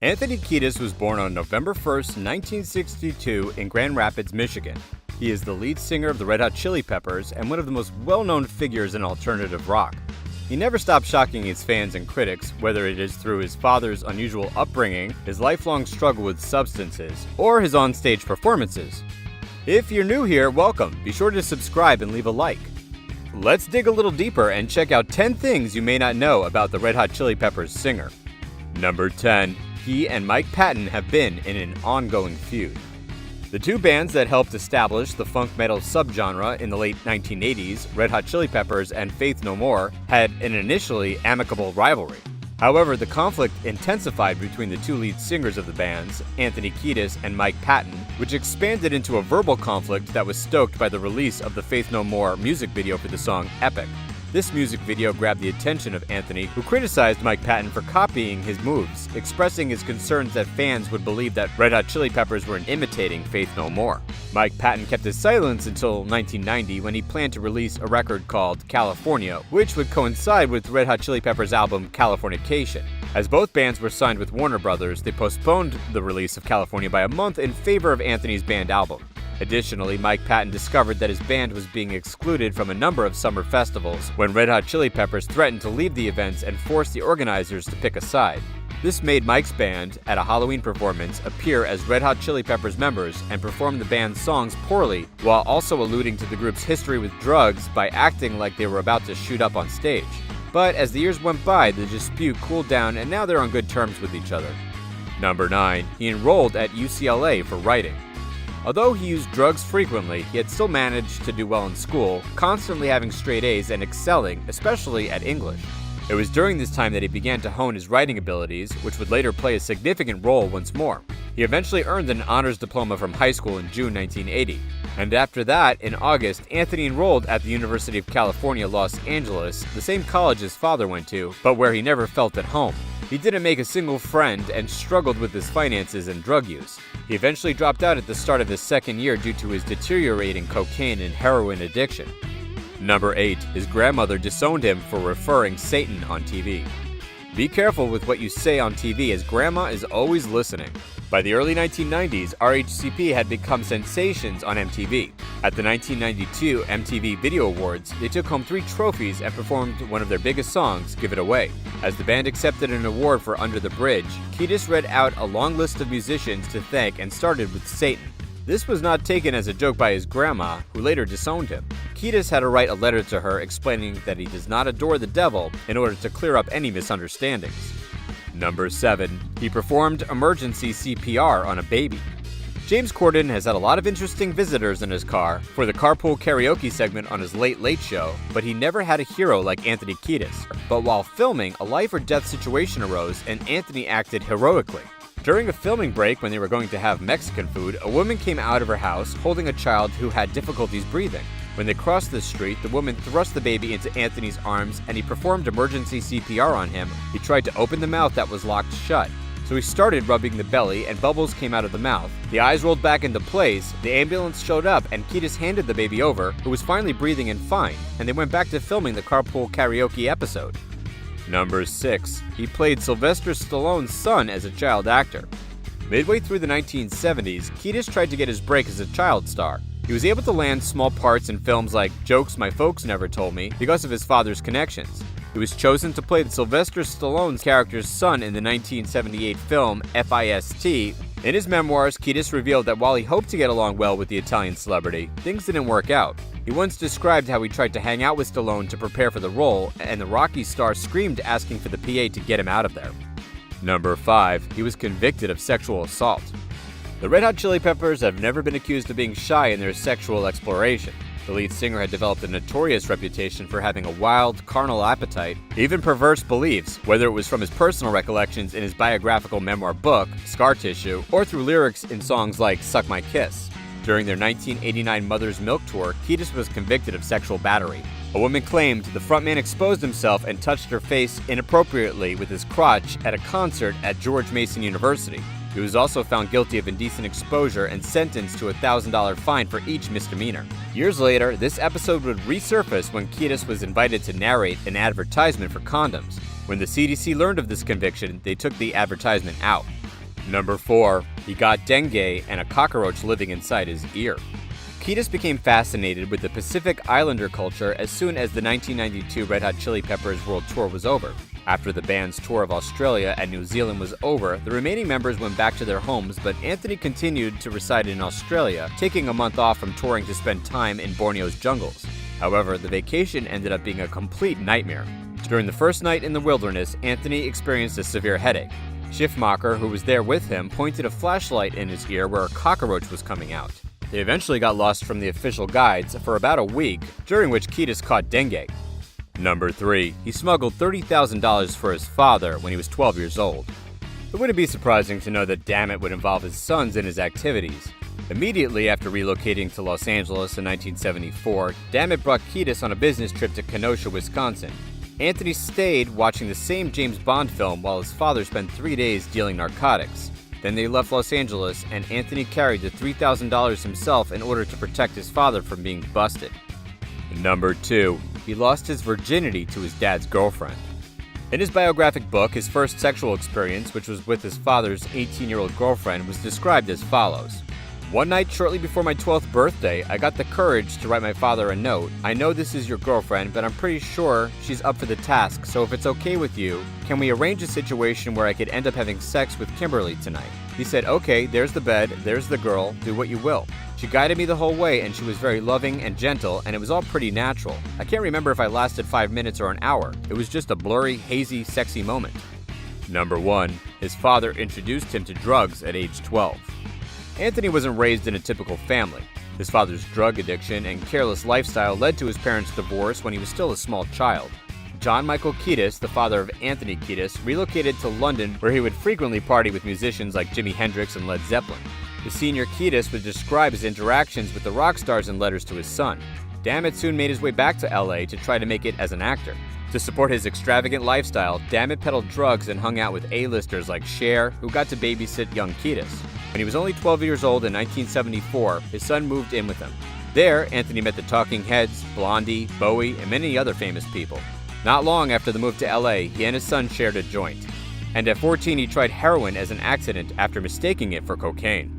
Anthony Kiedis was born on November 1st, 1962 in Grand Rapids, Michigan. He is the lead singer of the Red Hot Chili Peppers and one of the most well-known figures in alternative rock. He never stopped shocking his fans and critics, whether it is through his father's unusual upbringing, his lifelong struggle with substances, or his on-stage performances. If you're new here, welcome. Be sure to subscribe and leave a like. Let's dig a little deeper and check out 10 things you may not know about the Red Hot Chili Peppers singer. Number 10. He and Mike Patton have been in an ongoing feud. The two bands that helped establish the funk metal subgenre in the late 1980s, Red Hot Chili Peppers and Faith No More, had an initially amicable rivalry. However, the conflict intensified between the two lead singers of the bands, Anthony Kiedis and Mike Patton, which expanded into a verbal conflict that was stoked by the release of the Faith No More music video for the song Epic. This music video grabbed the attention of Anthony, who criticized Mike Patton for copying his moves, expressing his concerns that fans would believe that Red Hot Chili Peppers were imitating Faith No More. Mike Patton kept his silence until 1990 when he planned to release a record called California, which would coincide with Red Hot Chili Peppers' album Californication. As both bands were signed with Warner Brothers, they postponed the release of California by a month in favor of Anthony's band album. Additionally, Mike Patton discovered that his band was being excluded from a number of summer festivals when Red Hot Chili Peppers threatened to leave the events and forced the organizers to pick a side. This made Mike's band, at a Halloween performance, appear as Red Hot Chili Peppers members and perform the band's songs poorly, while also alluding to the group's history with drugs by acting like they were about to shoot up on stage. But as the years went by, the dispute cooled down and now they're on good terms with each other. Number 9. He enrolled at UCLA for writing. Although he used drugs frequently, he had still managed to do well in school, constantly having straight A's and excelling, especially at English. It was during this time that he began to hone his writing abilities, which would later play a significant role once more. He eventually earned an honors diploma from high school in June 1980. And after that, in August, Anthony enrolled at the University of California, Los Angeles, the same college his father went to, but where he never felt at home. He didn't make a single friend and struggled with his finances and drug use. He eventually dropped out at the start of his second year due to his deteriorating cocaine and heroin addiction. Number 8. His grandmother disowned him for referring Satan on TV. Be careful with what you say on TV, as grandma is always listening. By the early 1990s, RHCP had become sensations on MTV. At the 1992 MTV Video Awards, they took home 3 trophies and performed one of their biggest songs, Give It Away. As the band accepted an award for Under the Bridge, Kiedis read out a long list of musicians to thank and started with Satan. This was not taken as a joke by his grandma, who later disowned him. Kiedis had to write a letter to her explaining that he does not adore the devil in order to clear up any misunderstandings. Number 7. He performed emergency CPR on a baby. James Corden has had a lot of interesting visitors in his car for the carpool karaoke segment on his Late Late Show, but he never had a hero like Anthony Kiedis. But while filming, a life or death situation arose and Anthony acted heroically. During a filming break when they were going to have Mexican food, a woman came out of her house holding a child who had difficulties breathing. When they crossed the street, the woman thrust the baby into Anthony's arms and he performed emergency CPR on him. He tried to open the mouth that was locked shut. So he started rubbing the belly and bubbles came out of the mouth. The eyes rolled back into place, the ambulance showed up and Kiedis handed the baby over, who was finally breathing and fine, and they went back to filming the carpool karaoke episode. Number 6. He played Sylvester Stallone's son as a child actor. Midway through the 1970s, Kiedis tried to get his break as a child star. He was able to land small parts in films like Jokes My Folks Never Told Me because of his father's connections. He was chosen to play Sylvester Stallone's character's son in the 1978 film FIST. In his memoirs, Kiedis revealed that while he hoped to get along well with the Italian celebrity, things didn't work out. He once described how he tried to hang out with Stallone to prepare for the role, and the Rocky star screamed asking for the PA to get him out of there. Number 5. He was convicted of sexual assault. The Red Hot Chili Peppers have never been accused of being shy in their sexual exploration. The lead singer had developed a notorious reputation for having a wild, carnal appetite, even perverse beliefs, whether it was from his personal recollections in his biographical memoir book, Scar Tissue, or through lyrics in songs like Suck My Kiss. During their 1989 Mother's Milk tour, Kiedis was convicted of sexual battery. A woman claimed the frontman exposed himself and touched her face inappropriately with his crotch at a concert at George Mason University. He was also found guilty of indecent exposure and sentenced to a $1,000 fine for each misdemeanor. Years later, this episode would resurface when Kiedis was invited to narrate an advertisement for condoms. When the CDC learned of this conviction, they took the advertisement out. Number 4. He got dengue and a cockroach living inside his ear. Kiedis became fascinated with the Pacific Islander culture as soon as the 1992 Red Hot Chili Peppers World Tour was over. After the band's tour of Australia and New Zealand was over, the remaining members went back to their homes, but Anthony continued to reside in Australia, taking a month off from touring to spend time in Borneo's jungles. However, the vacation ended up being a complete nightmare. During the first night in the wilderness, Anthony experienced a severe headache. Schiffmacher, who was there with him, pointed a flashlight in his ear where a cockroach was coming out. They eventually got lost from the official guides for about a week, during which Kiedis caught dengue. Number 3. He smuggled $30,000 for his father when he was 12 years old. It wouldn't be surprising to know that Dammit would involve his sons in his activities. Immediately after relocating to Los Angeles in 1974, Dammit brought Kiedis on a business trip to Kenosha, Wisconsin. Anthony stayed watching the same James Bond film while his father spent 3 days dealing narcotics. Then they left Los Angeles, and Anthony carried the $3,000 himself in order to protect his father from being busted. Number 2. He lost his virginity to his dad's girlfriend. In his biographic book, his first sexual experience, which was with his father's 18-year-old girlfriend, was described as follows. One night shortly before my 12th birthday, I got the courage to write my father a note. I know this is your girlfriend, but I'm pretty sure she's up for the task, so if it's okay with you, can we arrange a situation where I could end up having sex with Kimberly tonight? He said, okay, there's the bed, there's the girl, do what you will. She guided me the whole way, and she was very loving and gentle, and it was all pretty natural. I can't remember if I lasted 5 minutes or an hour. It was just a blurry, hazy, sexy moment. Number 1. His father introduced him to drugs at age 12. Anthony wasn't raised in a typical family. His father's drug addiction and careless lifestyle led to his parents' divorce when he was still a small child. John Michael Kiedis, the father of Anthony Kiedis, relocated to London where he would frequently party with musicians like Jimi Hendrix and Led Zeppelin. The senior Kiedis would describe his interactions with the rock stars in letters to his son. Dammit soon made his way back to LA to try to make it as an actor. To support his extravagant lifestyle, Dammit peddled drugs and hung out with A-listers like Cher, who got to babysit young Kiedis. When he was only 12 years old in 1974, his son moved in with him. There, Anthony met the Talking Heads, Blondie, Bowie, and many other famous people. Not long after the move to LA, he and his son shared a joint. And at 14, he tried heroin as an accident after mistaking it for cocaine.